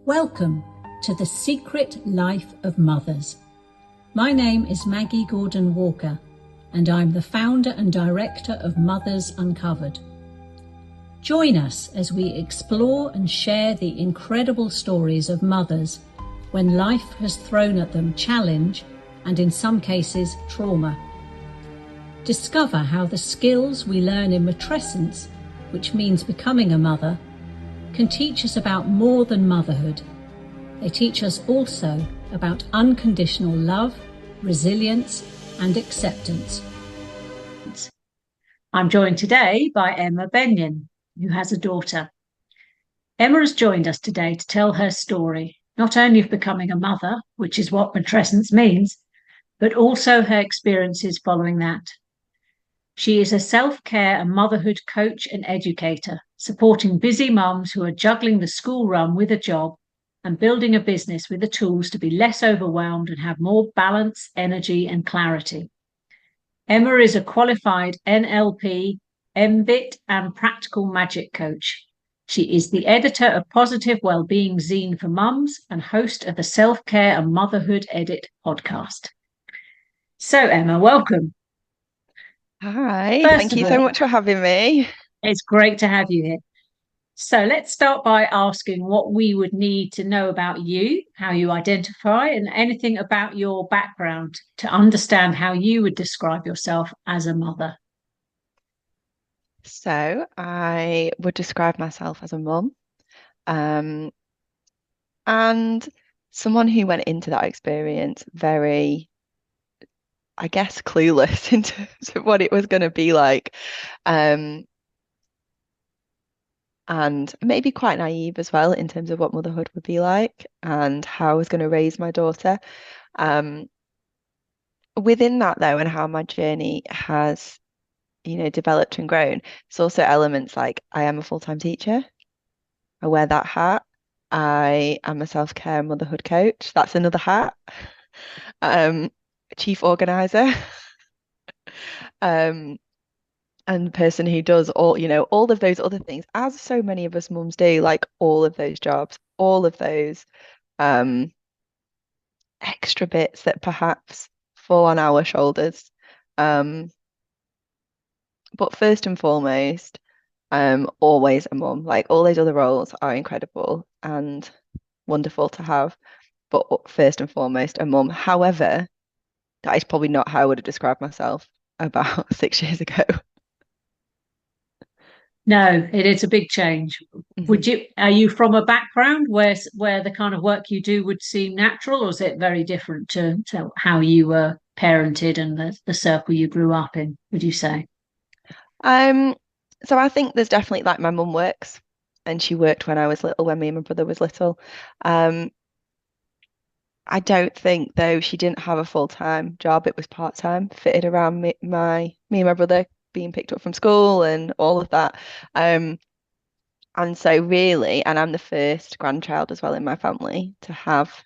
Welcome to The Secret Life of Mothers. My name is Maggie Gordon-Walker, and I'm the founder and director of Mothers Uncovered. Join us as we explore and share the incredible stories of mothers when life has thrown at them challenge and, in some cases, trauma. Discover how the skills we learn in matrescence, which means becoming a mother, can teach us about more than motherhood. They teach us also about unconditional love, resilience, and acceptance. I'm joined today by Emma Benyon, who has a daughter. Emma has joined us today to tell her story, not only of becoming a mother, which is what matrescence means, but also her experiences following that. She is a self-care and motherhood coach and educator, supporting busy mums who are juggling the school run with a job and building a business with the tools to be less overwhelmed and have more balance, energy, and clarity. Emma is a qualified NLP, mBIT, and practical magic coach. She is the editor of Positive Wellbeing Zine for mums and host of the Self Care and Motherhood Edit podcast. So, Emma, welcome. Hi, thank you so much for having me. It's great to have you here. So let's start by asking what we would need to know about you, how you identify, and anything about your background to understand how you would describe yourself as a mother. So I would describe myself as a mum, and someone who went into that experience very, I guess, clueless in terms of what it was going to be like. And maybe quite naive as well in terms of what motherhood would be like and how I was going to raise my daughter. Within that, though, and how my journey has, developed and grown, it's also elements like I am a full-time teacher. I wear that hat. I am a self-care and motherhood coach. That's another hat. Chief organizer. And person who does all of those other things, as so many of us mums do, like all of those jobs, all of those extra bits that perhaps fall on our shoulders. But first and foremost, always a mum. Like all those other roles are incredible and wonderful to have, but first and foremost, a mum. However, that is probably not how I would have described myself about 6 years ago. No, it is a big change. Are you from a background where the kind of work you do would seem natural, or is it very different to how you were parented and the circle you grew up in, would you say? So I think there's definitely, like, my mum works, and she worked when I was little, when me and my brother was little. I don't think, though, she didn't have a full-time job. It was part-time, fitted around me and my brother being picked up from school and all of that. And so really, and I'm the first grandchild as well in my family to have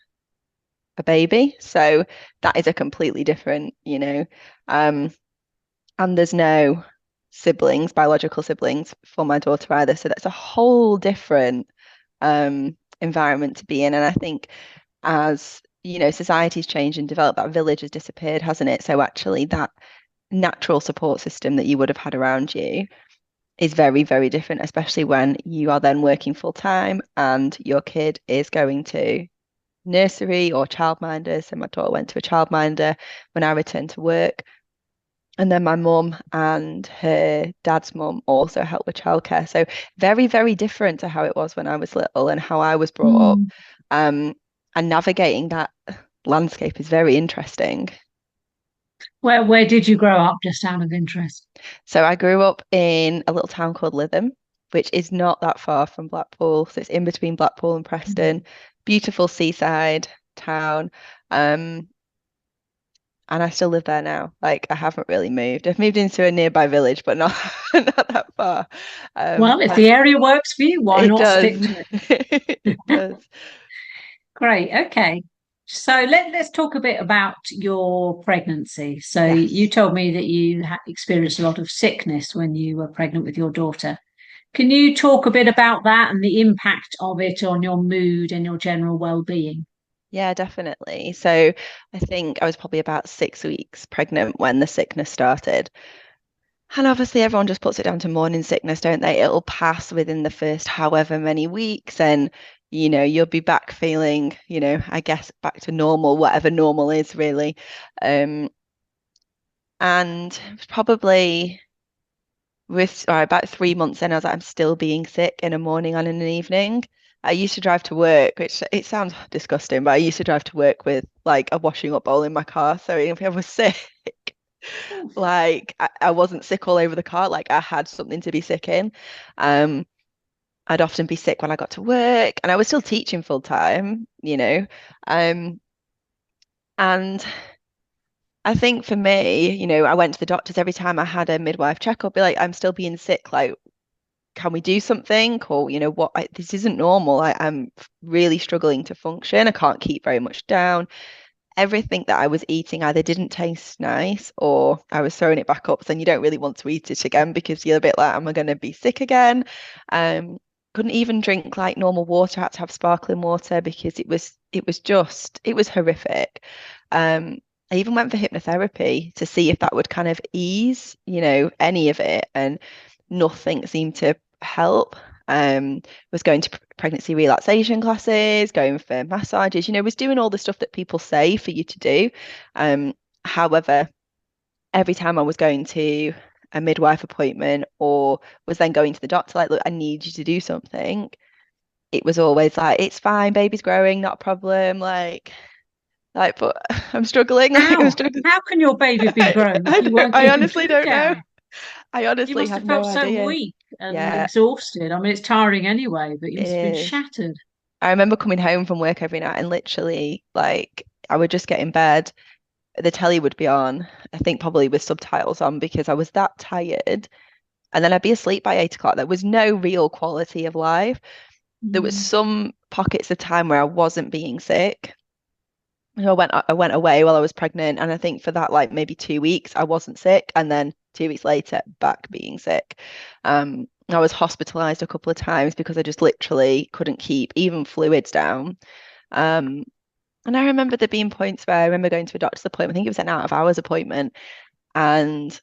a baby. So that is a completely different, and there's no siblings, biological siblings for my daughter either. So that's a whole different environment to be in. And I think as, society's changed and developed, that village has disappeared, hasn't it? So actually that natural support system that you would have had around you is very, very different, especially when you are then working full time and your kid is going to nursery or childminder. So my daughter went to a childminder when I returned to work. And then my mum and her dad's mum also helped with childcare. So very, very different to how it was when I was little and how I was brought up. And navigating that landscape is very interesting. Where did you grow up, just out of interest? So I grew up in a little town called Lytham, which is not that far from Blackpool. So it's in between Blackpool and Preston. Beautiful seaside town. And I still live there now. Like, I haven't really moved. I've moved into a nearby village, but not not that far. Well, if the area works for you, why not stick to it? It does. Great. Okay. So let's talk a bit about your pregnancy. So Yes. you told me that you experienced a lot of sickness when you were pregnant with your daughter. Can you talk a bit about that and the impact of it on your mood and your general well-being? Yeah, definitely. So I think I was probably about 6 weeks pregnant when the sickness started. And obviously, everyone just puts it down to morning sickness, don't they? It'll pass within the first however many weeks, and you'll be back feeling, I guess back to normal, whatever normal is really. And it was probably about 3 months in, I was like, I'm still being sick in a morning and in an evening. I used to drive to work, which it sounds disgusting, but I used to drive to work with like a washing up bowl in my car. So if I was sick, like I wasn't sick all over the car, like I had something to be sick in. Um, I'd often be sick when I got to work, and I was still teaching full time. Um, and I think for me, I went to the doctors every time I had a midwife checkup, be like, I'm still being sick. Like, can we do something? Or, this isn't normal. I'm really struggling to function. I can't keep very much down. Everything that I was eating either didn't taste nice or I was throwing it back up. So then you don't really want to eat it again because you're a bit like, am I going to be sick again? Um, couldn't even drink like normal water. I had to have sparkling water because it was horrific. I even went for hypnotherapy to see if that would kind of ease, any of it, and nothing seemed to help. Was going to pregnancy relaxation classes, going for massages, was doing all the stuff that people say for you to do. However, every time I was going to a midwife appointment or was then going to the doctor, like, look, I need you to do something, it was always like, it's fine, baby's growing, not a problem. But I'm struggling. Like, I'm How? struggling. How can your baby be grown if you weren't I keeping honestly food don't know. down? I You honestly must have have no felt so idea. weak and Yeah, exhausted. I mean, it's tiring anyway, but you it must have been is. shattered. I remember coming home from work every night and literally, like, I would just get in bed. The telly would be on, I think probably with subtitles on because I was that tired. And then I'd be asleep by 8 o'clock. There was no real quality of life. There was Mm. some pockets of time where I wasn't being sick. I went away while I was pregnant, and I think for that, like maybe 2 weeks, I wasn't sick, and then 2 weeks later, back being sick. I was hospitalized a couple of times because I just literally couldn't keep even fluids down. Um, and I remember there being points where I remember going to a doctor's appointment. I think it was an out of hours appointment, and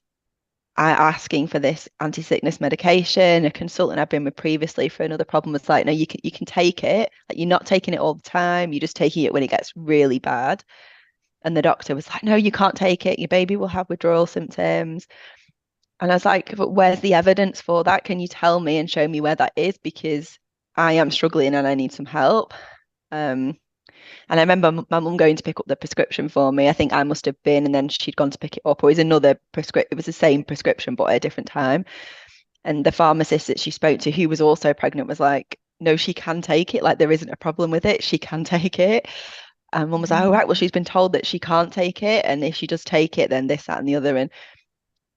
I asking for this anti-sickness medication. A consultant I've been with previously for another problem was like, no, you can take it. Like you're not taking it all the time. You're just taking it when it gets really bad. And the doctor was like, no, you can't take it. Your baby will have withdrawal symptoms. And I was like, but where's the evidence for that? Can you tell me and show me where that is? Because I am struggling and I need some help. Um, and I remember my mum going to pick up the prescription for me. I think I must have been, and then she'd gone to pick it up, or it was another prescription. It was the same prescription, but at a different time. And the pharmacist that she spoke to, who was also pregnant, was like, no, she can take it. Like there isn't a problem with it. She can take it. And mum was like, oh, right, well, she's been told that she can't take it. And if she does take it, then this, that, and the other. And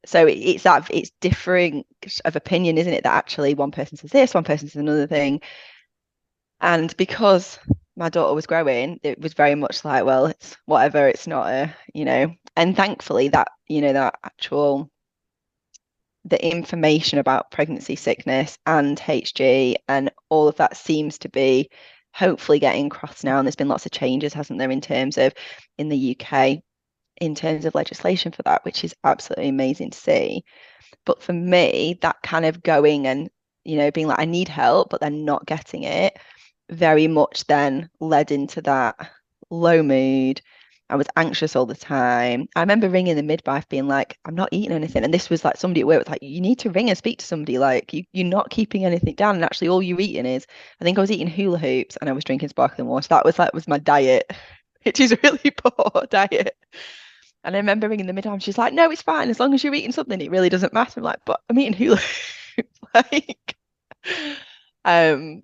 so it's differing of opinion, isn't it? That actually one person says this, one person says another thing. And because my daughter was growing, it was very much like, well, it's whatever, it's not and thankfully that actual the information about pregnancy sickness and HG and all of that seems to be hopefully getting crossed now. And there's been lots of changes, hasn't there, in terms of in the UK, in terms of legislation for that, which is absolutely amazing to see. But for me, that kind of going and, being like, I need help, but then not getting it very much then led into that low mood. I was anxious all the time. I remember ringing the midwife being like, I'm not eating anything. And this was like somebody at work was like, you need to ring and speak to somebody. Like you're not keeping anything down. And actually all you're eating is, I think I was eating hula hoops and I was drinking sparkling water. That was my diet, which is a really poor diet. And I remember ringing the midwife. She's like, no, it's fine. As long as you're eating something, it really doesn't matter. I'm like, but I'm eating hula hoops. Like, um,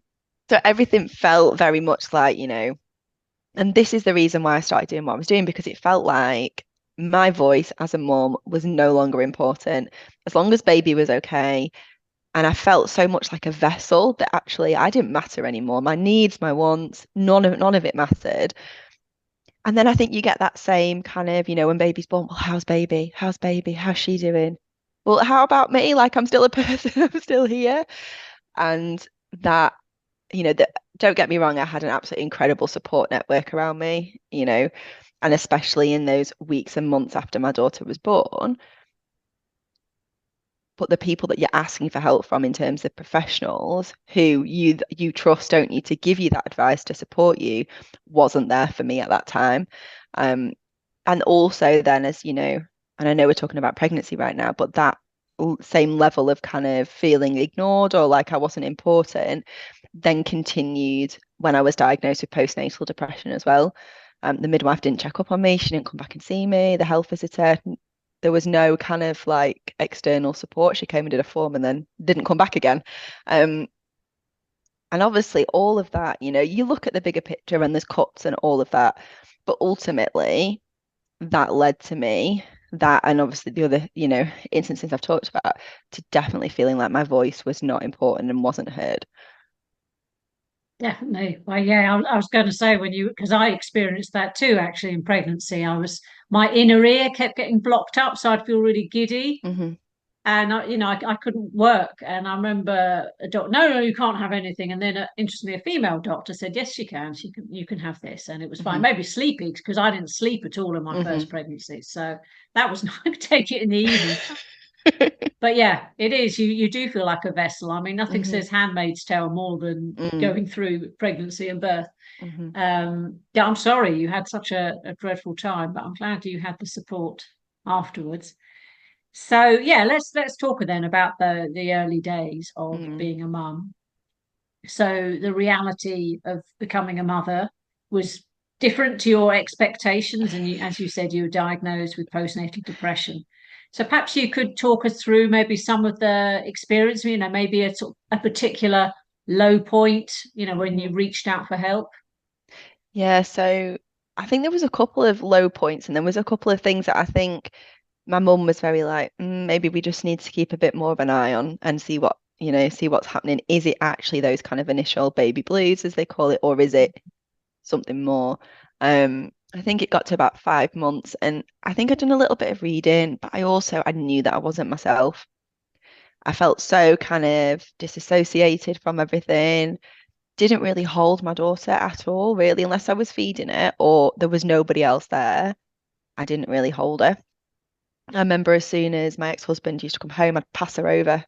so everything felt very much like, and this is the reason why I started doing what I was doing, because it felt like my voice as a mom was no longer important. As long as baby was okay. And I felt so much like a vessel that actually I didn't matter anymore. My needs, my wants, none of it mattered. And then I think you get that same kind of, when baby's born, well, how's baby? How's baby? How's she doing? Well, how about me? Like I'm still a person, I'm still here. And that, that, don't get me wrong, I had an absolutely incredible support network around me, and especially in those weeks and months after my daughter was born. But the people that you're asking for help from in terms of professionals who you trust, don't you, to give you that advice, to support you, wasn't there for me at that time. Um, and also then, as you know, and I know we're talking about pregnancy right now, but that same level of kind of feeling ignored or like I wasn't important then continued when I was diagnosed with postnatal depression as well. The midwife didn't check up on me. She didn't come back and see me. The health visitor, there was no kind of like external support. She came and did a form and then didn't come back again. Um, and obviously, all of that, you look at the bigger picture and there's cuts and all of that. But ultimately, that led to me that, and obviously the other, instances I've talked about, to definitely feeling like my voice was not important and wasn't heard. Definitely. Well, yeah, I was going to say because I experienced that too, actually, in pregnancy. My inner ear kept getting blocked up, so I'd feel really giddy. Hmm. And I couldn't work. And I remember a doctor, no, you can't have anything. And then, interestingly, a female doctor said, yes, she can. You can have this, and it was fine. Hmm. Maybe sleepy because I didn't sleep at all in my Hmm. first pregnancy, so that was not take it in the evening. But yeah, it is. You do feel like a vessel. I mean, nothing Hmm. says Handmaid's Tale more than Mm. going through pregnancy and birth. Hmm. Yeah, I'm sorry you had such a dreadful time, but I'm glad you had the support afterwards. So yeah, let's talk then about the early days of Mm. being a mum. So the reality of becoming a mother was different to your expectations, and as you said, you were diagnosed with postnatal depression. So perhaps you could talk us through maybe some of the experience, maybe a particular low point, when you Hmm. reached out for help. Yeah, so I think there was a couple of low points and there was a couple of things that I think my mum was very like, maybe we just need to keep a bit more of an eye on and see what's happening. Is it actually those kind of initial baby blues, as they call it, or is it something more? I think it got to about 5 months and I think I'd done a little bit of reading, but I knew that I wasn't myself. I felt so kind of disassociated from everything. Didn't really hold my daughter at all, really, unless I was feeding it or there was nobody else there. I didn't really hold her. I remember as soon as my ex-husband used to come home, I'd pass her over.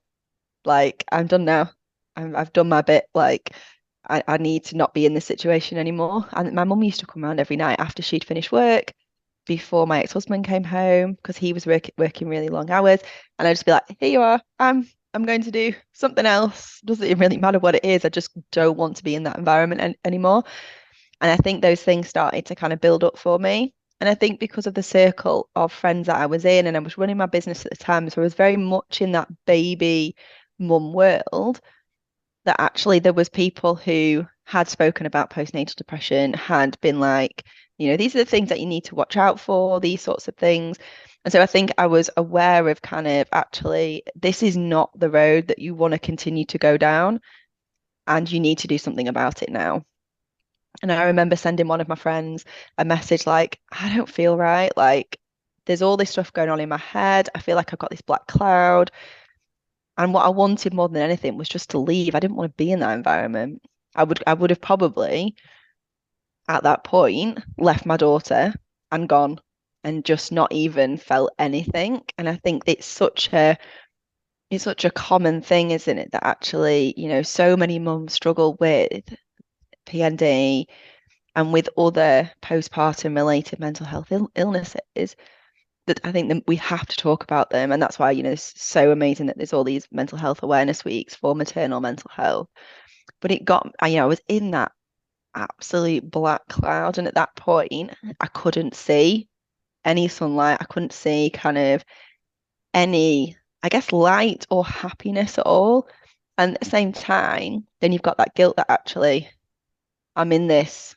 Like, I'm done now. I've done my bit. Like, I need to not be in this situation anymore. And my mum used to come around every night after she'd finished work, before my ex-husband came home, because he was working really long hours. And I'd just be like, here you are. I'm going to do something else. Doesn't even really matter what it is. I just don't want to be in that environment anymore. And I think those things started to kind of build up for me. And I think because of the circle of friends that I was in, and I was running my business at the time, so I was very much in that baby mum world, that actually there was people who had spoken about postnatal depression, had been like, these are the things that you need to watch out for, these sorts of things. And so I think I was aware of kind of actually, this is not the road that you want to continue to go down, and you need to do something about it now. And I remember sending one of my friends a message like, I don't feel right. Like, there's all this stuff going on in my head. I feel like I've got this black cloud. And what I wanted more than anything was just to leave. I didn't want to be in that environment. I would have probably at that point left my daughter and gone and just not even felt anything. And I think it's such a common thing, isn't it? That actually, so many mums struggle with PND and with other postpartum related mental health illnesses, that I think that we have to talk about them. And that's why, it's so amazing that there's all these mental health awareness weeks for maternal mental health. But I was in that absolute black cloud. And at that point, I couldn't see any sunlight. I couldn't see kind of any, I guess, light or happiness at all. And at the same time, then you've got that guilt that actually I'm in this.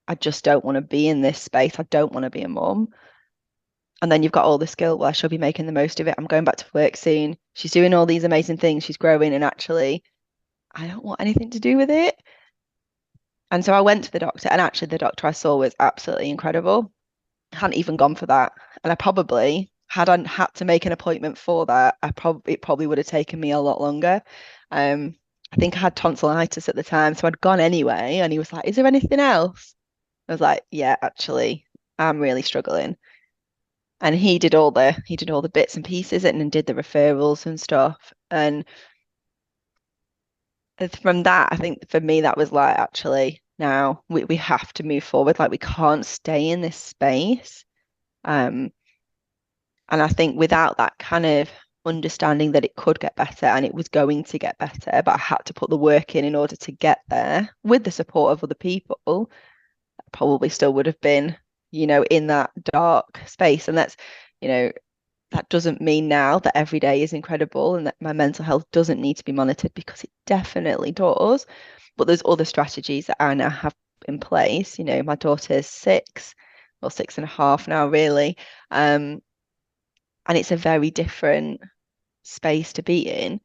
I just don't want to be in this space. I don't want to be a mum. And then you've got all this guilt. Well, I should be making the most of it. I'm going back to work soon. She's doing all these amazing things. She's growing, and actually, I don't want anything to do with it. And so I went to the doctor, and actually, the doctor I saw was absolutely incredible. I hadn't even gone for that, and I probably had I had to make an appointment for that. It probably would have taken me a lot longer. Um, I think I had tonsillitis at the time, so I'd gone anyway, and he was like, "Is there anything else?" I was like, "Yeah, actually, I'm really struggling." And he did all the bits and pieces and did the referrals and stuff. And from that, I think for me that was like, actually, now we have to move forward. Like we can't stay in this space. Um, and I think without that kind of understanding that it could get better and it was going to get better, but I had to put the work in order to get there with the support of other people, I probably still would have been, in that dark space. And you know, that doesn't mean now that every day is incredible and that my mental health doesn't need to be monitored, because it definitely does. But there's other strategies that I now have in place. My daughter's 6 or 6.5 now, really. And it's a very different space to be in.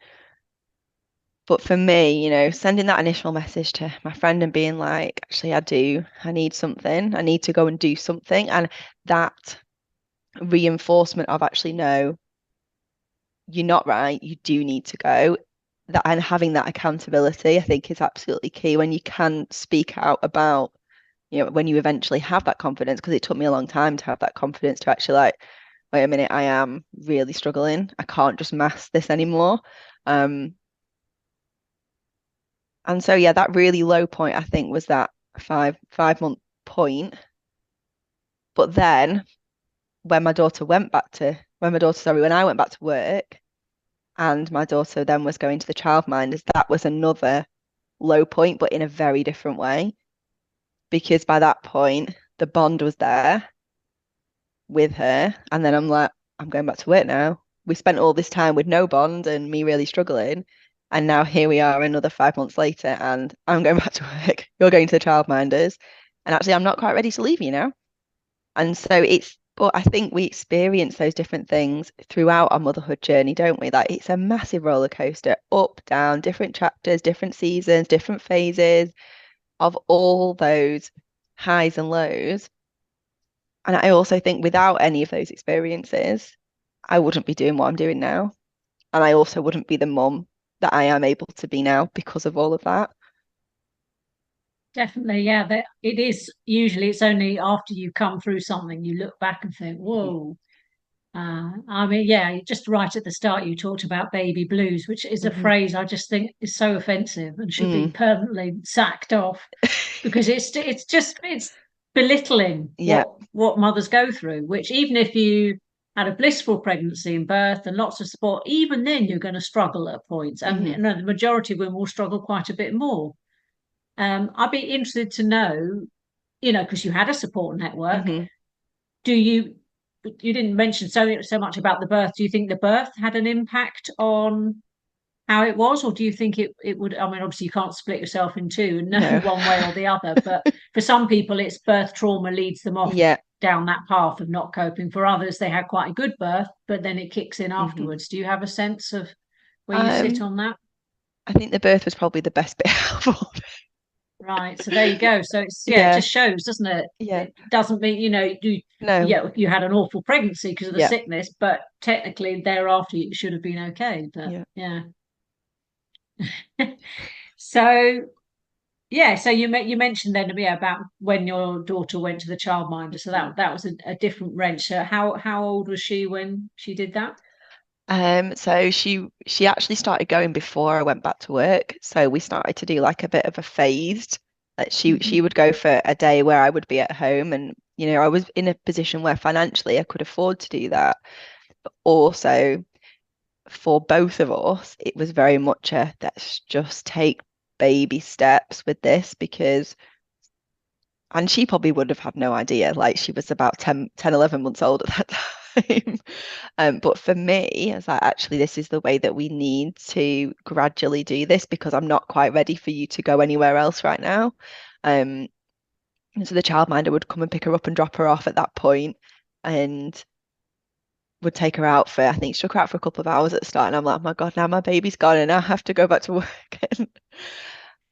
But for me, sending that initial message to my friend and being like, actually, I need something. I need to go and do something. And that reinforcement of actually, no, you're not right, you do need to go. That, and having that accountability, I think, is absolutely key when you can speak out about, when you eventually have that confidence, because it took me a long time to have that confidence to actually like, wait a minute, I am really struggling. I can't just mask this anymore. Um, and so yeah, that really low point, I think, was that five month point. But then when I went back to work, and my daughter then was going to the childminders, that was another low point, but in a very different way. Because by that point, the bond was there with her. And then I'm like, I'm going back to work now. We spent all this time with no bond and me really struggling. And now here we are another 5 months later, and I'm going back to work. You're going to the childminders. And actually, I'm not quite ready to leave you now. And so but I think we experience those different things throughout our motherhood journey, don't we? Like it's a massive roller coaster, up, down, different chapters, different seasons, different phases of all those highs and lows. And I also think without any of those experiences, I wouldn't be doing what I'm doing now. And I also wouldn't be the mum that I am able to be now because of all of that. Definitely, yeah. That it is usually it's only after you come through something you look back and think, Mhm. whoa. I mean, yeah, just right at the start you talked about baby blues, which is a Mhm. phrase I just think is so offensive and should be Mm. permanently sacked off, because it's belittling Yeah. what mothers go through, which even if you had a blissful pregnancy and birth and lots of support, even then you're going to struggle at points. And Hmm. the majority of women will struggle quite a bit more. I'd be interested to know, because you had a support network, Hmm. do you didn't mention so much about the birth. Do you think the birth had an impact on how it was, or do you think it would? I mean, obviously you can't split yourself in two and know No. one way or the other, but for some people it's birth trauma leads them off Yeah. down that path of not coping. For others, they had quite a good birth, but then it kicks in Hmm. afterwards. Do you have a sense of where you sit Um, on that? I think the birth was probably the best bit of all. Right. So there you go. So it Yeah. just shows, doesn't it? Yeah. It doesn't mean, No. yeah, you had an awful pregnancy because of the Yeah. sickness, but technically thereafter you should have been okay. But Yeah. yeah. So yeah, so you mentioned then, yeah, about when your daughter went to the childminder. So Mhm. that was a different wrench. So how old was she when she did that? So she actually started going before I went back to work. So we started to do like a bit of a phased. She Mhm. would go for a day where I would be at home, and I was in a position where financially I could afford to do that. But also for both of us, it was very much a let's just take baby steps with this, because and she probably would have had no idea. Like she was about 11 months old at that time. But for me, I was like, actually, this is the way that we need to gradually do this, because I'm not quite ready for you to go anywhere else right now. Um, and so the childminder would come and pick her up and drop her off at that point, and would take her out for, I think she took her out for a couple of hours at the start. And I'm like, oh my God, now my baby's gone and I have to go back to work. And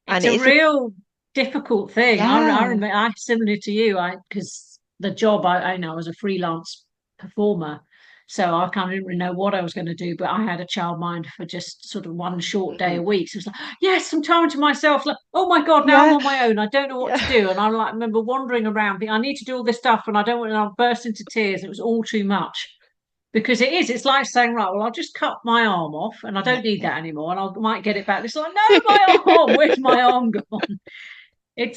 It's a it's a, real difficult thing. I yeah. remember, I similar to you, I because the job I know as a freelance performer. So I kind of didn't really know what I was going to do, but I had a childminder for just sort of one short day a Hmm. week. So it was like, yes, some time to myself. Like, oh my God, now I'm Yeah, on my own. I don't know what yeah. to do. And I like remember wandering around, thinking, I need to do all this stuff, and I don't want to. I'll burst into tears. It was all too much because it is. It's like saying, right, well, I'll just cut my arm off, and I Yeah, don't need yeah. that anymore, and I might get it back. It's like, no, my arm. Where's my arm gone? It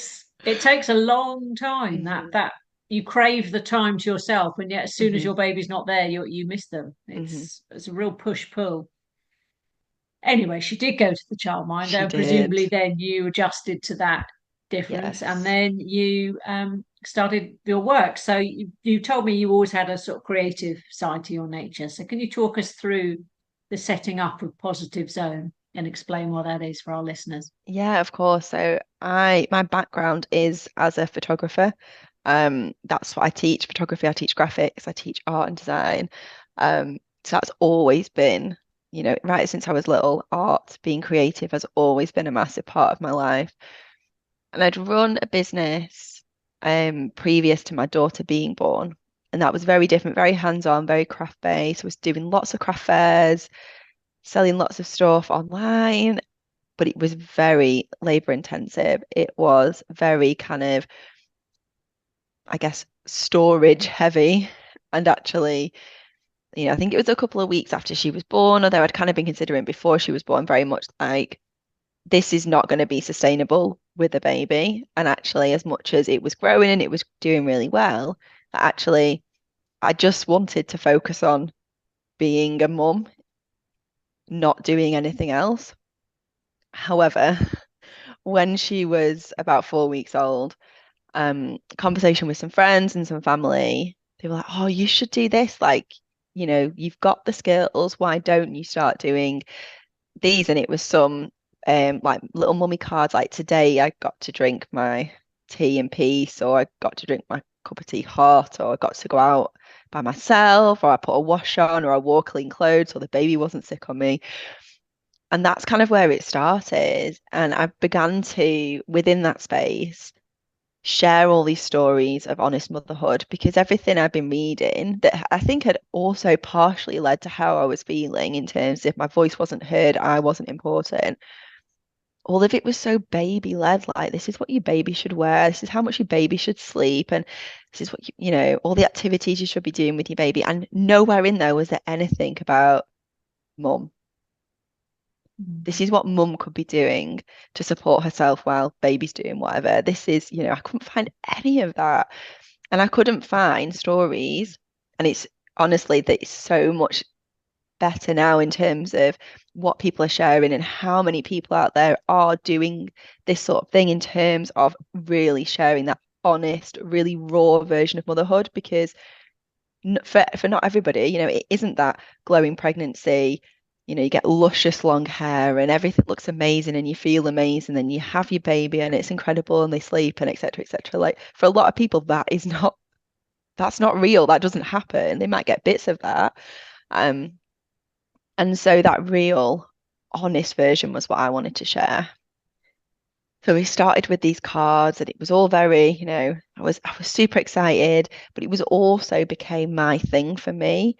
takes a long time Hmm. that you crave the time to yourself, and yet as soon as Hmm. your baby's not there, you miss them. Hmm. It's a real push pull. Anyway, she did go to the childminder, She and did. presumably then you adjusted to that difference, and Yes. then you started your work. So you told me you always had a sort of creative side to your nature. So can you talk us through the setting up of Positive Zone and explain what that is for our listeners? Yeah, of course. So my background is as a photographer. That's what I teach, photography, I teach graphics, I teach art and design. So that's always been, right since I was little, art, being creative has always been a massive part of my life. And I'd run a business previous to my daughter being born. And that was very different, very hands-on, very craft-based. I was doing lots of craft fairs, selling lots of stuff online, but it was very labor intensive. It was very kind of, I guess, storage heavy. And actually, I think it was a couple of weeks after she was born, although I'd kind of been considering before she was born, very much like this is not going to be sustainable with a baby. And actually, as much as it was growing and it was doing really well, actually, I just wanted to focus on being a mum, not doing anything else. However, when she was about 4 weeks old, conversation with some friends and some family, they were like, "Oh, you should do this. Like, you've got the skills. Why don't you start doing these?" And it was some like little mummy cards. Like today, I got to drink my tea in peace, or I got to drink my cup of tea hot, or I got to go out by myself, or I put a wash on, or I wore clean clothes, so the baby wasn't sick on me. And that's kind of where it started. And I began to, within that space, share all these stories of honest motherhood because everything I've been reading that I think had also partially led to how I was feeling in terms of my voice wasn't heard, I wasn't important. All of it was so baby led, like this is what your baby should wear, this is how much your baby should sleep, and this is what all the activities you should be doing with your baby. And nowhere in there was there anything about mum. This is what mum could be doing to support herself while baby's doing whatever. This is, I couldn't find any of that. And I couldn't find stories. And it's honestly that it's so much better now in terms of what people are sharing and how many people out there are doing this sort of thing in terms of really sharing that honest, really raw version of motherhood. Because for not everybody, it isn't that glowing pregnancy. You get luscious long hair and everything looks amazing and you feel amazing and you have your baby and it's incredible and they sleep and etc. etc. Like for a lot of people, that's not real. That doesn't happen. They might get bits of that. Um, and so that real, honest version was what I wanted to share. So we started with these cards and it was all very, I was super excited, but it was also became my thing for me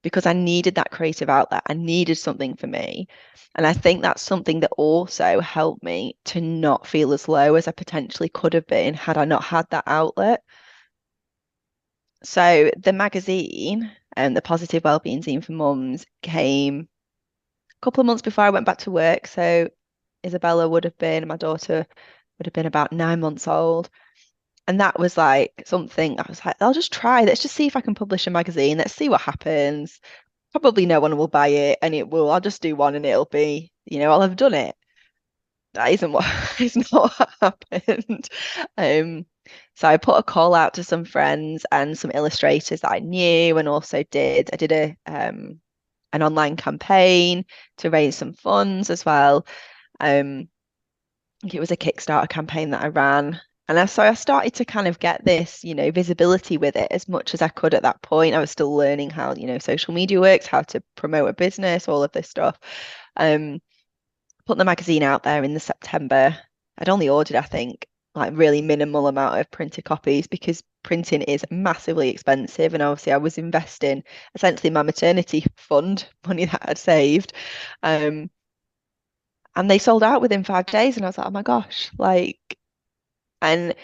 because I needed that creative outlet. I needed something for me. And I think that's something that also helped me to not feel as low as I potentially could have been had I not had that outlet. So the magazine and the Positive Wellbeing Zine for Mums came a couple of months before I went back to work. So Isabella would have been, my daughter would have been about 9 months old. And that was like something I was like, I'll just try. Let's just see if I can publish a magazine. Let's see what happens. Probably no one will buy it and I'll just do one and it'll be, I'll have done it. That isn't what is not what happened. Um, so I put a call out to some friends and some illustrators that I knew and also I did an online campaign to raise some funds as well. I think it was a Kickstarter campaign that I ran. And so I started to kind of get this, visibility with it as much as I could at that point. I was still learning how, social media works, how to promote a business, all of this stuff. Um, Put the magazine out there in the September. I'd only ordered, I think, like really minimal amount of printed copies because printing is massively expensive. And obviously I was investing essentially my maternity fund, money that I'd saved. Um, and they sold out within 5 days. And I was like, oh my gosh, like, and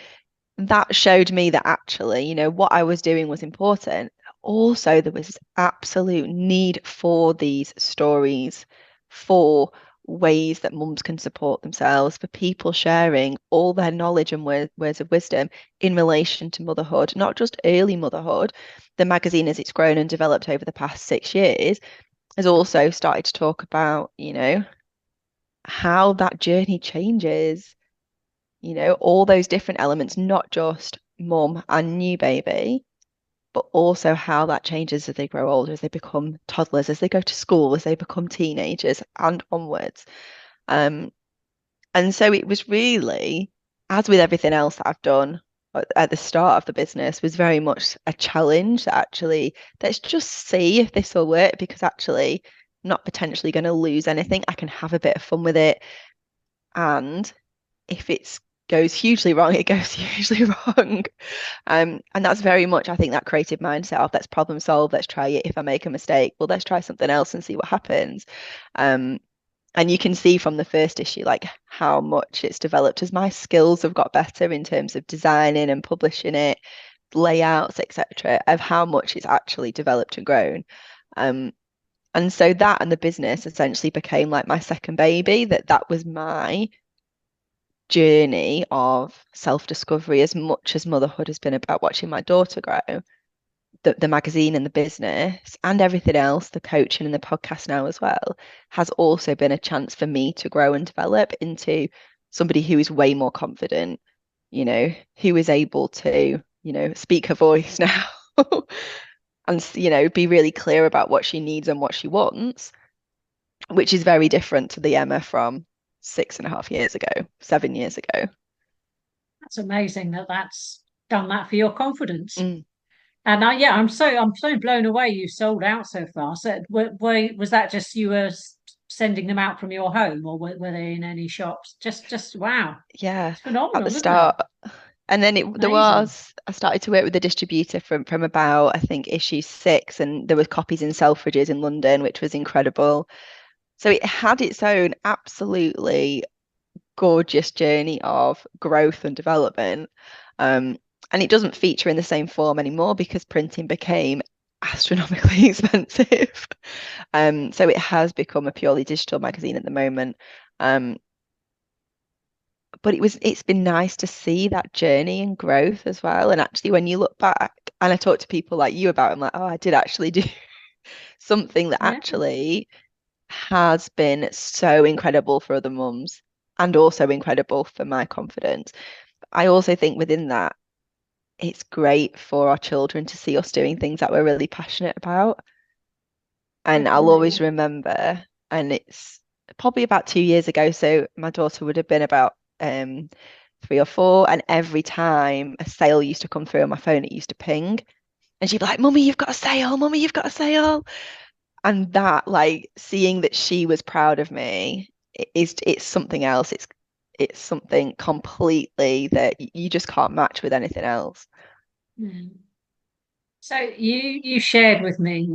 that showed me that actually, what I was doing was important. Also, there was this absolute need for these stories, for ways that mums can support themselves, for people sharing all their knowledge and words of wisdom in relation to motherhood, not just early motherhood. The magazine, as it's grown and developed over the past 6 years, has also started to talk about, how that journey changes, all those different elements, not just mum and new baby, but also how that changes as they grow older, as they become toddlers, as they go to school, as they become teenagers and onwards. Um, and so it was really, as with everything else that I've done at the start of the business, was very much a challenge that actually, let's just see if this will work because actually I'm not potentially going to lose anything. I can have a bit of fun with it. And if it goes hugely wrong, it goes hugely wrong. And that's very much, I think, that creative mindset of let's problem solve, let's try it. If I make a mistake, well, let's try something else and see what happens. Um, and you can see from the first issue, like how much it's developed as my skills have got better in terms of designing and publishing it, layouts, etc., of how much it's actually developed and grown. And so that and the business essentially became like my second baby, that was my journey of self-discovery as much as motherhood has been about watching my daughter grow. The magazine and the business and everything else, the coaching and the podcast now as well, has also been a chance for me to grow and develop into somebody who is way more confident, who is able to, speak her voice now and, be really clear about what she needs and what she wants, which is very different to the Emma from 6.5 years ago, 7 years ago. That's amazing that that's done that for your confidence. Mm. And yeah, I'm so blown away you sold out so fast. So, was that just you were sending them out from your home, or were they in any shops? Just wow, Yeah, it's at the phenomenal, isn't it? start. And then Amazing. I started to work with a distributor from about, I think, issue 6, and there were copies in Selfridges in London, which was incredible. So it had its own absolutely gorgeous journey of growth and development. Um, and it doesn't feature in the same form anymore because printing became astronomically expensive. So it has become a purely digital magazine at the moment. Um, but it's been nice to see that journey and growth as well. And actually, when you look back, and I talk to people like you about, I'm like, oh, I did actually do something that Yeah. actually has been so incredible for other mums and also incredible for my confidence. I also think within that, it's great for our children to see us doing things that we're really passionate about. And I'll always Definitely. remember, and it's probably about 2 years ago, so my daughter would have been about 3 or 4, and every time a sale used to come through on my phone, it used to ping. And she'd be like, Mummy, you've got a sale, Mummy, you've got a sale. And that, like, seeing that she was proud of me it's something else. It's something completely that you just can't match with anything else. Mm. So you shared with me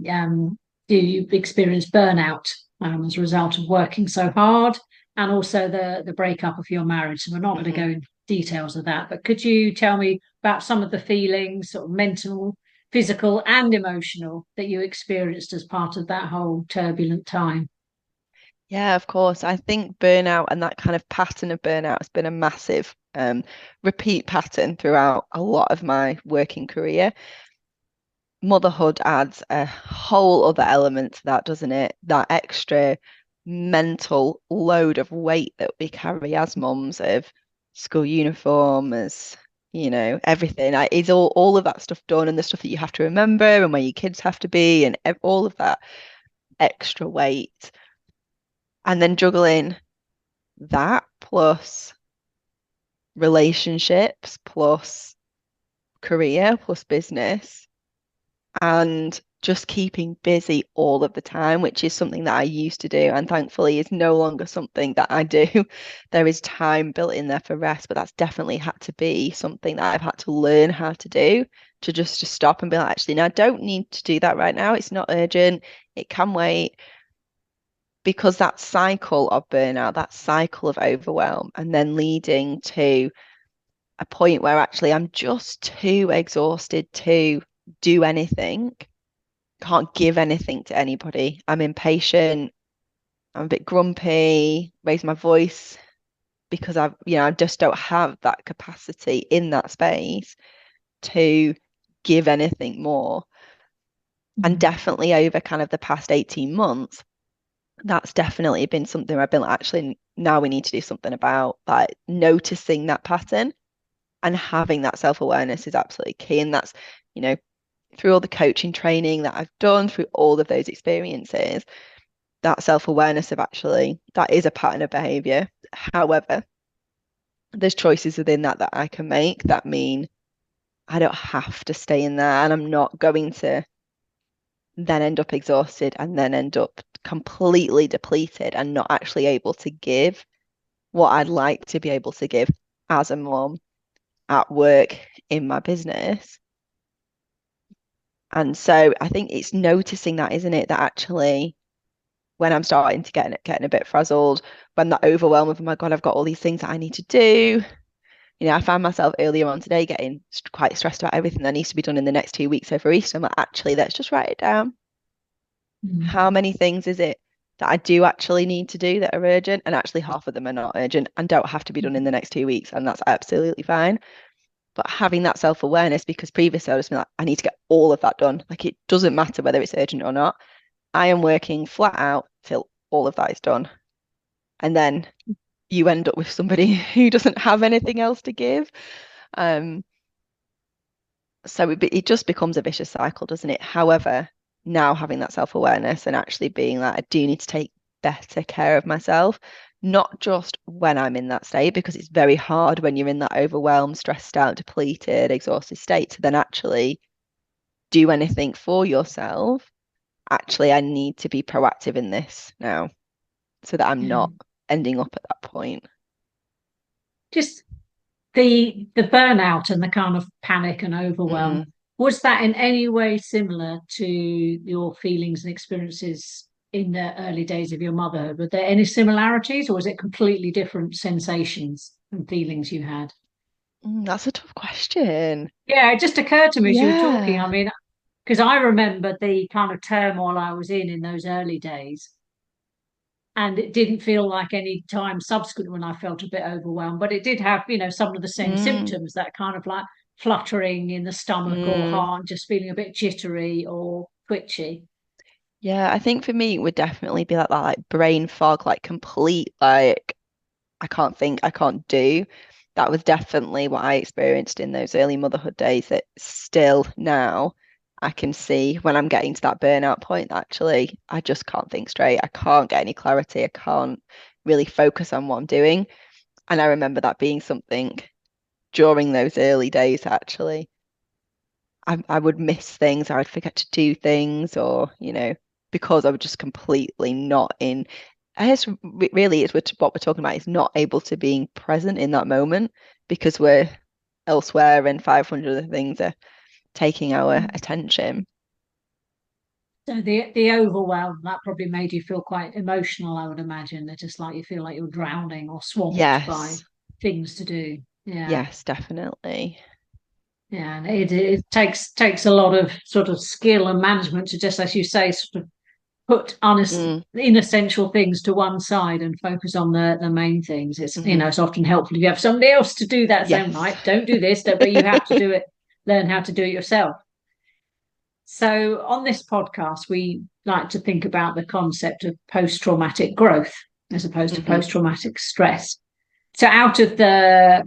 you experienced burnout as a result of working so hard, and also the breakup of your marriage. So we're not going to Mhm. go into details of that, but could you tell me about some of the feelings, sort of mental, physical, and emotional, that you experienced as part of that whole turbulent time? Yeah, of course. I think burnout and that kind of pattern of burnout has been a massive repeat pattern throughout a lot of my working career. Motherhood adds a whole other element to that, doesn't it? That extra mental load of weight that we carry as mums of school uniform, as everything. Is all of that stuff done and the stuff that you have to remember and where your kids have to be and all of that extra weight. And then juggling that plus relationships plus career plus business and just keeping busy all of the time, which is something that I used to do, and thankfully is no longer something that I do. There is time built in there for rest, but that's definitely had to be something that I've had to learn how to do, to stop and be like, actually, no, I don't need to do that right now. It's not urgent. It can wait. Because that cycle of burnout, that cycle of overwhelm, and then leading to a point where actually I'm just too exhausted to do anything, can't give anything to anybody. I'm impatient, I'm a bit grumpy, raise my voice because I just don't have that capacity in that space to give anything more. And definitely over kind of the past 18 months, that's definitely been something I've been like, actually, now we need to do something about, like noticing that pattern and having that self-awareness is absolutely key. And that's, through all the coaching training that I've done, through all of those experiences, that self-awareness of actually, that is a pattern of behavior. However, there's choices within that I can make that mean I don't have to stay in there, and I'm not going to then end up exhausted and then end up completely depleted and not actually able to give what I'd like to be able to give as a mom, at work, in my business. And so I think it's noticing that, isn't it? That actually, when I'm starting to getting a bit frazzled, when that overwhelm of, oh my God, I've got all these things that I need to do. I found myself earlier on today getting quite stressed about everything that needs to be done in the next 2 weeks over Easter. I'm like, actually, let's just write it down. How many things is it that I do actually need to do that are urgent? And actually, half of them are not urgent and don't have to be done in the next 2 weeks. And that's absolutely fine. But having that self-awareness, because previously I was like, I need to get all of that done. Like, it doesn't matter whether it's urgent or not. I am working flat out till all of that is done. And then you end up with somebody who doesn't have anything else to give. So it just becomes a vicious cycle, doesn't it? However, now having that self-awareness and actually being like, I do need to take better care of myself, not just when I'm in that state, because it's very hard when you're in that overwhelmed, stressed out, depleted, exhausted state to then actually do anything for yourself. Actually, I need to be proactive in this now so that I'm not ending up at that point. Just the burnout and the kind of panic and overwhelm, was that in any way similar to your feelings and experiences in the early days of your motherhood? Were there any similarities, or was it completely different sensations and feelings you had? That's a tough question. Yeah, it just occurred to me as you were talking. I Yeah. mean, because I remember the kind of turmoil I was in those early days. And it didn't feel like any time subsequent when I felt a bit overwhelmed, but it did have, some of the same Mm, symptoms, that kind of like fluttering in the stomach or mm. heart, just feeling a bit jittery or twitchy. Yeah, I think for me it would definitely be like that, like brain fog, like complete, like I can't think, I can't do. That was definitely what I experienced in those early motherhood days. That still now I can see when I'm getting to that burnout point, actually, I just can't think straight. I can't get any clarity. I can't really focus on what I'm doing. And I remember that being something during those early days, actually. I would miss things, I would forget to do things, or, because I was just completely not in. I guess really is what we're talking about is not able to being present in that moment because we're elsewhere and 500 other things are taking our attention. So the overwhelm, that probably made you feel quite emotional, I would imagine. That just like you feel like you're drowning or swamped by Yes, things to do. Yeah. yes, definitely. Yeah, and it takes a lot of sort of skill and management to just, as you say, sort of put Mm, inessential things to one side and focus on the main things. hmm. It's often helpful if you have somebody else to do that same, Yes. right? Don't do this, but you have to do it, learn how to do it yourself. So on this podcast, we like to think about the concept of post-traumatic growth as opposed to Hmm. post-traumatic stress. So out of the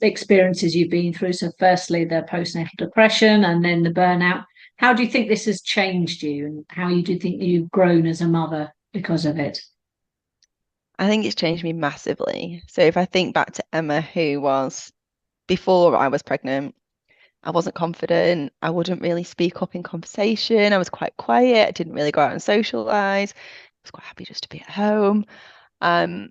experiences you've been through, so firstly the postnatal depression and then the burnout, how do you think this has changed you, and how do you think you've grown as a mother because of it? I think it's changed me massively. So if I think back to Emma, who was before I was pregnant, I wasn't confident. I wouldn't really speak up in conversation. I was quite quiet. I didn't really go out and socialize. I was quite happy just to be at home. Um,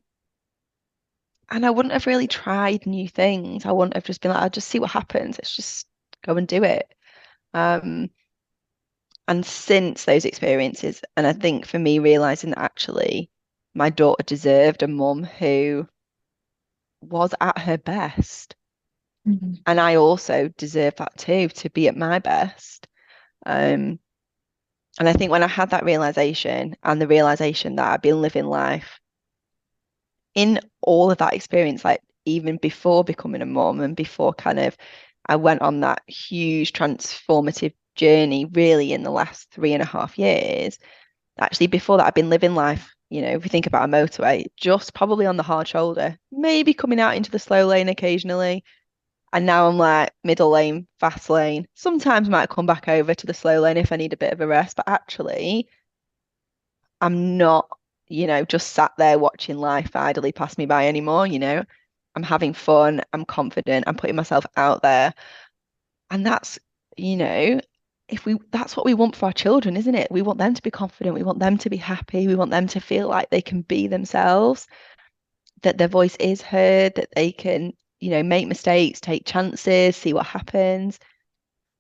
and I wouldn't have really tried new things. I wouldn't have just been like, I'll just see what happens. Let's just go and do it. Um, and since those experiences, and I think for me, realizing that actually my daughter deserved a mum who was at her best. Mhm. And I also deserve that too, to be at my best. Um, and I think when I had that realization and the realization that I've been living life in all of that experience, like even before becoming a mom and before kind of I went on that huge transformative journey, really in the last 3.5 years. Actually, before that, I've been living life, if you think about a motorway, just probably on the hard shoulder, maybe coming out into the slow lane occasionally. And now I'm like middle lane, fast lane. Sometimes might come back over to the slow lane if I need a bit of a rest, but actually, I'm not, just sat there watching life idly pass me by anymore. I'm having fun, I'm confident, I'm putting myself out there. And that's, you know, if we that's what we want for our children, isn't it? We want them to be confident, we want them to be happy, we want them to feel like they can be themselves, that their voice is heard, that they can, make mistakes, take chances, see what happens.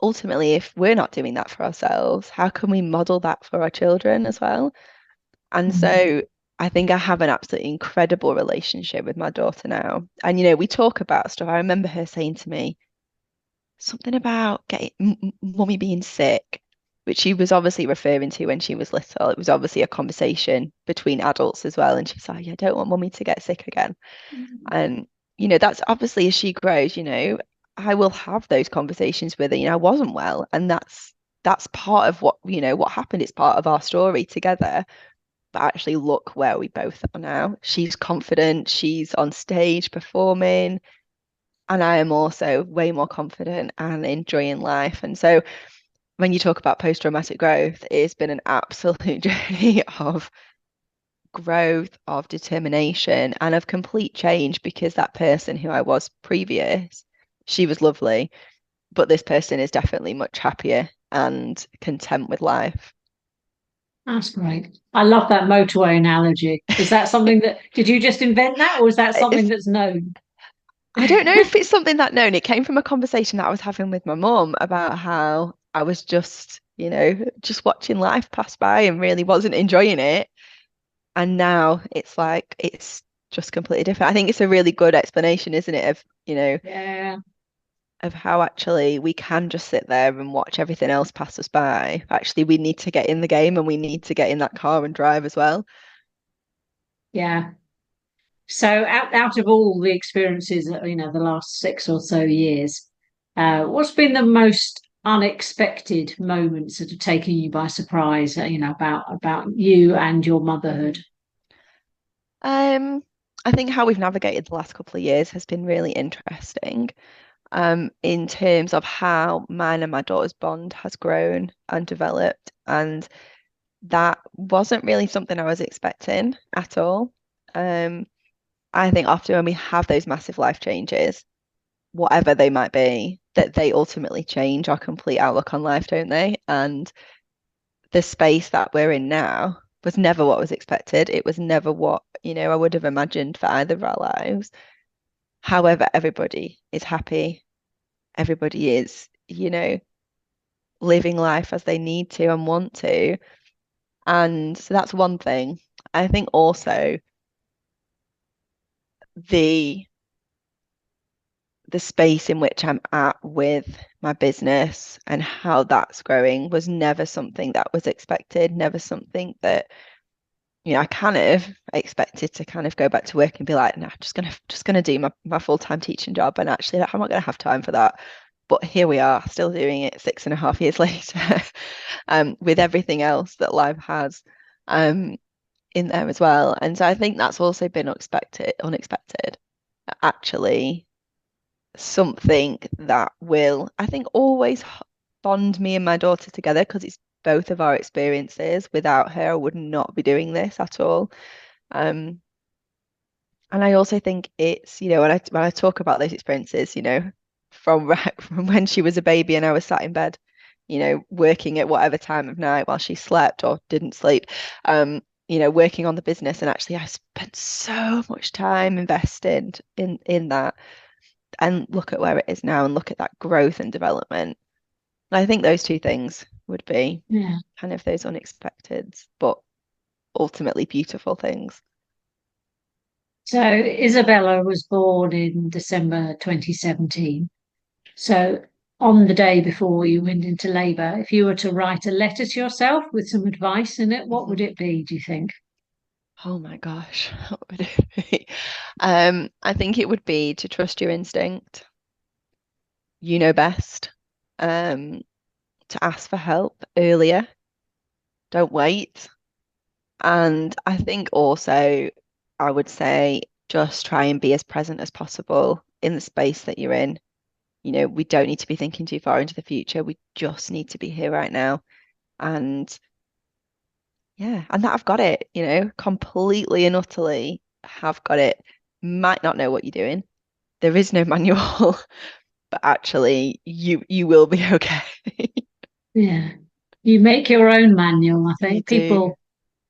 Ultimately, if we're not doing that for ourselves, how can we model that for our children as well? And Mhm. so I think I have an absolutely incredible relationship with my daughter now. And, we talk about stuff. I remember her saying to me something about getting mummy being sick, which she was obviously referring to when she was little. It was obviously a conversation between adults as well. And she's like, I don't want mummy to get sick again. And, that's obviously as she grows, I will have those conversations with her. I wasn't well. And that's part of what happened. It's part of our story together. But actually, look where we both are now. She's confident, she's on stage performing, and I am also way more confident and enjoying life. And so, when you talk about post-traumatic growth, it's been an absolute journey of growth, of determination, and of complete change because that person who I was previous, she was lovely, but this person is definitely much happier and content with life. That's great. I love that motorway analogy. Is that something that, did you just invent that, or is that something It's that's known? I don't know if it's something that known. It came from a conversation that I was having with my mum about how I was just watching life pass by and really wasn't enjoying it. And now it's like it's just completely different. I think it's a really good explanation, isn't it, Yeah, of how actually we can just sit there and watch everything else pass us by. Actually, we need to get in the game and we need to get in that car and drive as well. yeah. So out of all the experiences, the last 6 or so years, what's been the most unexpected moments that have taken you by surprise, about you and your motherhood? Um, I think how we've navigated the last couple of years has been really interesting. In terms of how mine and my daughter's bond has grown and developed. And that wasn't really something I was expecting at all. Um, I think often when we have those massive life changes, whatever they might be, that they ultimately change our complete outlook on life, don't they? And the space that we're in now was never what was expected. It was never what, I would have imagined for either of our lives. However, everybody is happy. Everybody is, living life as they need to and want to. And so that's one thing. I think also the the space in which I'm at with my business and how that's growing was never something that was expected, never something that, I kind of expected to kind of go back to work and be like, no, I'm just gonna do my full-time teaching job. And actually I'm not gonna have time for that. But here we are, still doing it 6.5 years later, with everything else that life has. Um, in there as well. And so I think that's also been unexpected. Actually, something that will, I think, always bond me and my daughter together because it's both of our experiences. Without her, I would not be doing this at all. Um, and I also think it's, when I talk about those experiences, from when she was a baby and I was sat in bed, working at whatever time of night while she slept or didn't sleep, working on the business. And actually I spent so much time invested in that, and look at where it is now and look at that growth and development. And I think those two things would be kind of those unexpected but ultimately beautiful things. So Isabella was born in December 2017. So on the day before you went into labour, if you were to write a letter to yourself with some advice in it, what would it be, do you think? Oh my gosh, what would it be? I think it would be to trust your instinct. You know best. To ask for help earlier. Don't wait. And I think also I would say just try and be as present as possible in the space that you're in. We don't need to be thinking too far into the future. We just need to be here right now. And yeah, and that I've got it, completely and utterly have got it. Might not know what you're doing. There is no manual, but actually you will be okay. Yeah. You make your own manual, I You think. do. People,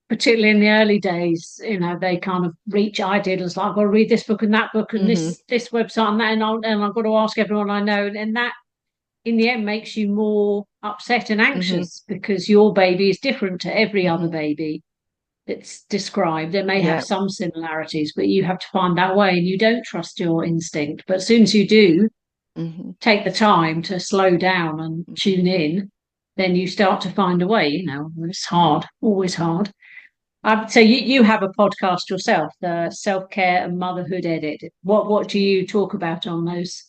particularly in the early days, they kind of reach ideas like, I've got to read this book and that book and Hmm. this website and that, and I've got to ask everyone I know. And that in the end makes you more upset and Hmm. anxious because your baby is different to every other Hmm. baby that's described. They may have Yeah. some similarities, but you have to find that way and you don't trust your instinct. But as soon as you do Hmm. take the time to slow down and Hmm. tune in, then you start to find a way. It's hard, always hard. So you have a podcast yourself, the Self Care and Motherhood Edit. What do you talk about on those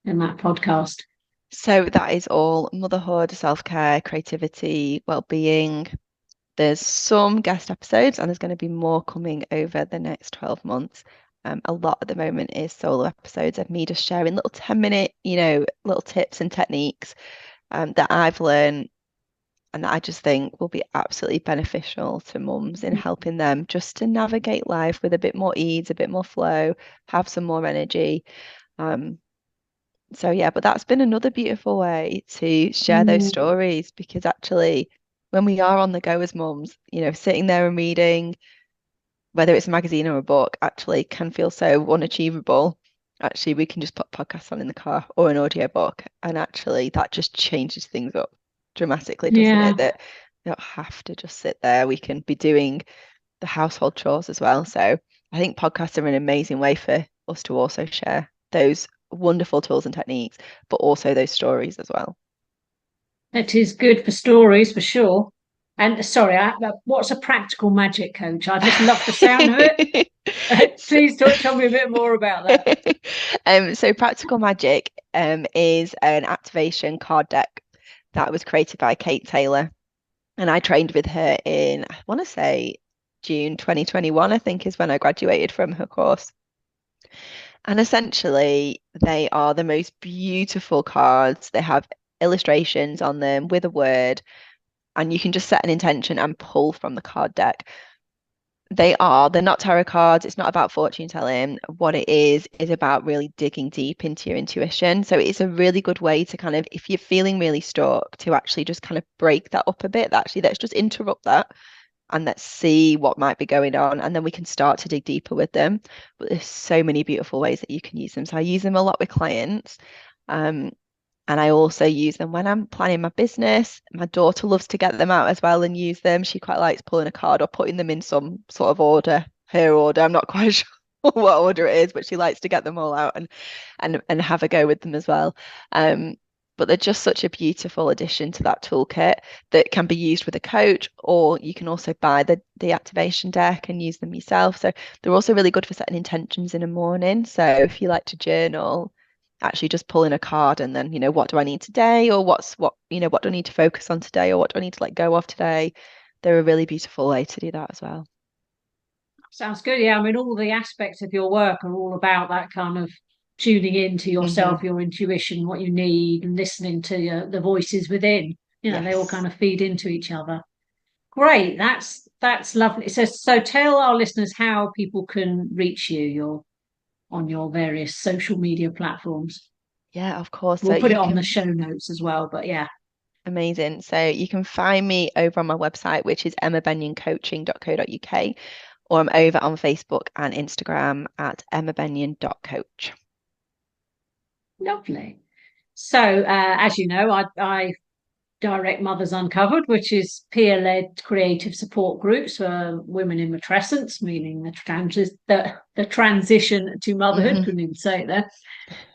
in that podcast? So that is all motherhood, self-care, creativity, well-being. There's some guest episodes, and there's going to be more coming over the next 12 months. A lot at the moment is solo episodes of me just sharing little 10-minute, little tips and techniques that I've learned and that I just think will be absolutely beneficial to mums in helping them just to navigate life with a bit more ease, a bit more flow, have some more energy. Um, so yeah, but that's been another beautiful way to share those Mm, stories because actually when we are on the go as mums, sitting there and reading, whether it's a magazine or a book, actually can feel so unachievable. Actually, we can just put podcasts on in the car or an audio book, and actually that just changes things up dramatically, doesn't it? yeah, That we don't have to just sit there. We can be doing the household chores as well. So I think podcasts are an amazing way for us to also share those wonderful tools and techniques, but also those stories as well. it is good for stories for sure. And sorry, what's a practical magic coach? I just love the sound of it. Please tell me a bit more about that. So Practical Magic is an activation card deck that was created by Kate Taylor. And I trained with her in, I want to say June 2021, I think is when I graduated from her course. And essentially, they are the most beautiful cards. They have illustrations on them with a word, and you can just set an intention and pull from the card deck. They're not tarot cards. It's not about fortune telling. What it is about really digging deep into your intuition. So it's a really good way to kind of, if you're feeling really stuck, to actually just kind of break that up a bit. Actually, let's just interrupt that and let's see what might be going on. And then we can start to dig deeper with them. But there's so many beautiful ways that you can use them. So I use them a lot with clients. Um, and I also use them when I'm planning my business. My daughter loves to get them out as well and use them. She quite likes pulling a card or putting them in some sort of order, her order. I'm not quite sure what order it is, but she likes to get them all out and have a go with them as well. Um, but they're just such a beautiful addition to that toolkit that can be used with a coach, or you can also buy the activation deck and use them yourself. So they're also really good for setting intentions in a morning. So if you like to journal, actually just pulling a card and then, what do I need today? Or what do I need to focus on today? Or what do I need to let go of today? They're a really beautiful way to do that as well. Sounds good. Yeah, I mean, all the aspects of your work are all about that kind of tuning into Hmm. yourself, your intuition, what you need, and listening to the voices within. They all Yes. kind of feed into each other. Great. That's lovely. So tell our listeners how people can reach you. On your various social media platforms. Yeah, of course. So We'll put you it on the can, show notes as well. But yeah, amazing. So you can find me over on my website, which is emmabenyoncoaching.co.uk, or I'm over on Facebook and Instagram at emmabenyon.coach. lovely. So, as you know, I direct Mothers Uncovered, which is peer-led creative support groups for women in matrescence, meaning the transition to motherhood. Hmm. Couldn't even say it there.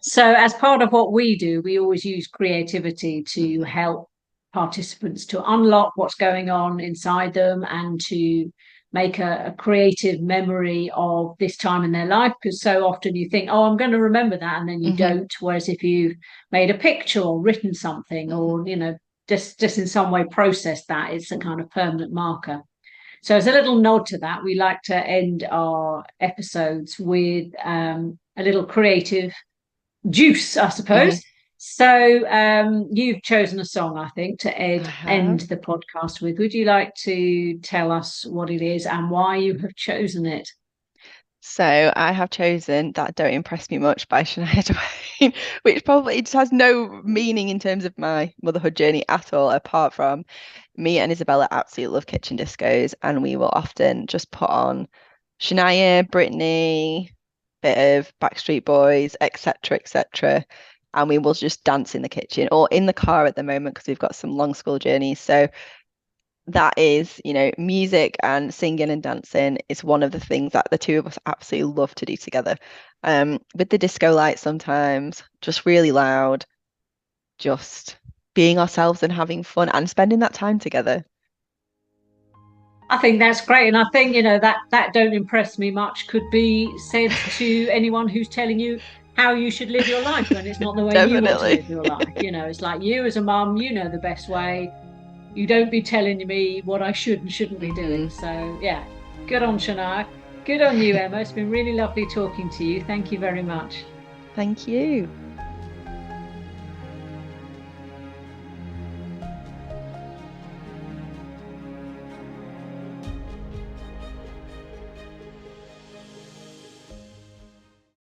So, as part of what we do, we always use creativity to Hmm. help participants to unlock what's going on inside them and to make a creative memory of this time in their life. Because so often you think, oh, I'm going to remember that, and then you Hmm. don't. Whereas if you've made a picture or written something, Hmm. or just in some way process that, it's a kind of permanent marker. So as a little nod to that, we like to end our episodes with a little creative juice, I Hmm. suppose. So you've chosen a song, I think, to I end have. the podcast with. Would you like to tell us what it is and why you have chosen it? So I have chosen That Don't Impress Me Much by Shania Twain, which probably just has no meaning in terms of my motherhood journey at all, apart from me and Isabella absolutely love kitchen discos, and we will often just put on Shania, Britney, bit of Backstreet Boys, etc., etc., and we will just dance in the kitchen or in the car at the moment because we've got some long school journeys. So that is, music and singing and dancing is one of the things that the two of us absolutely love to do together. With the disco lights sometimes, just really loud, just being ourselves and having fun and spending that time together. I think that's great, and I think that don't impress me much could be said to anyone who's telling you how you should live your life when it's not the way you want to Definitely. live your life. It's like you as a mum, you know the best way. You don't be telling me what I should and shouldn't be doing. Hmm. So yeah, good on Shania. Good on you, Emma. It's been really lovely talking to you. Thank you very much. Thank you.